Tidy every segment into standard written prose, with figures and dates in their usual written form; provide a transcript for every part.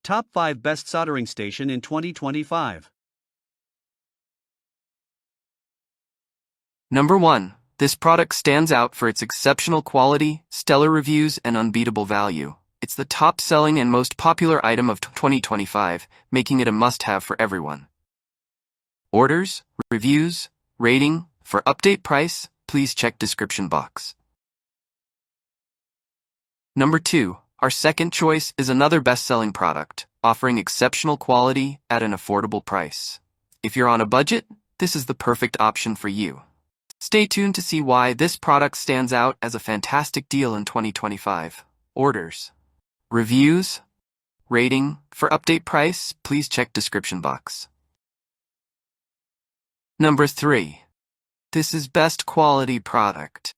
Top 5 Best Soldering Station in 2025. Number 1. This product stands out for its exceptional quality, stellar reviews, and unbeatable value. It's the top-selling and most popular item of 2025, making it a must-have for everyone. Orders, reviews, rating, for update price, please check description box. Number 2. Our second choice is another best-selling product, offering exceptional quality at an affordable price. If you're on a budget, this is the perfect option for you. Stay tuned to see why this product stands out as a fantastic deal in 2025. Orders, reviews, rating, for update price, please check description box. Number 3. This is best quality product.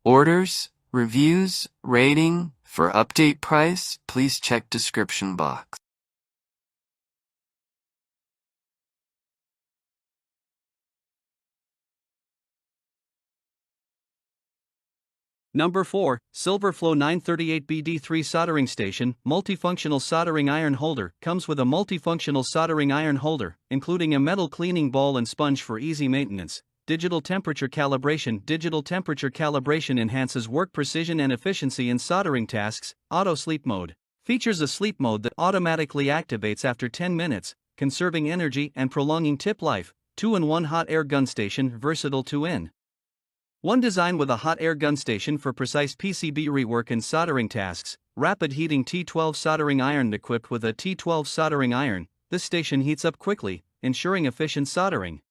Orders, reviews, rating, for update price, please check description box. Number 4. Silverflo 938BD3 Soldering Station Multifunctional Soldering Iron Holder comes with a multifunctional soldering iron holder, including a metal cleaning ball and sponge for easy maintenance. Digital temperature calibration. Digital temperature calibration enhances work precision and efficiency in soldering tasks. Auto sleep mode features a sleep mode that automatically activates after 10 minutes, conserving energy and prolonging tip life. 2-in-1 hot air gun station. Versatile 2-in-1 design with a hot air gun station for precise PCB rework and soldering tasks. Rapid heating T12 soldering iron. Equipped with a T12 soldering iron, this station heats up quickly, ensuring efficient soldering.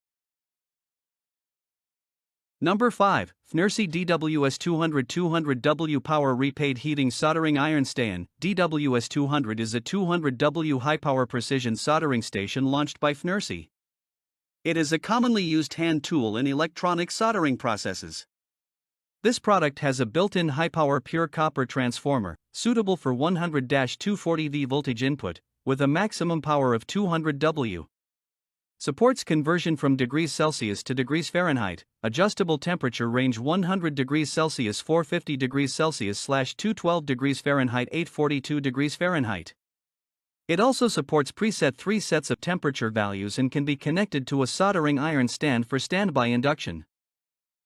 Number 5. FNIRSI DWS200 200W Power Repaid Heating Soldering Iron Staion. DWS200 is a 200W high-power precision soldering station launched by FNIRSI. It is a commonly used hand tool in electronic soldering processes. This product has a built-in high-power pure copper transformer, suitable for 100-240V voltage input, with a maximum power of 200 W. Supports conversion from degrees Celsius to degrees Fahrenheit, adjustable temperature range 100 degrees Celsius 450 degrees Celsius / 212 degrees Fahrenheit 842 degrees Fahrenheit. It also supports preset 3 sets of temperature values and can be connected to a soldering iron stand for standby induction.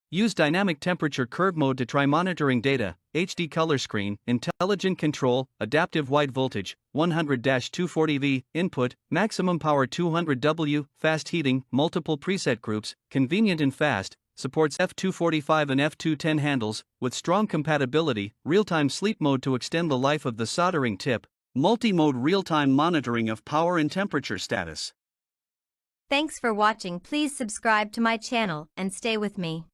Use dynamic temperature curve mode to try monitoring data, HD color screen, intelligent control, adaptive wide voltage, 100-240V, input, maximum power 200 W, fast heating, multiple preset groups, convenient and fast, supports F245 and F210 handles, with strong compatibility, real-time sleep mode to extend the life of the soldering tip, multi-mode real-time monitoring of power and temperature status. Thanks for watching. Please subscribe to my channel and stay with me.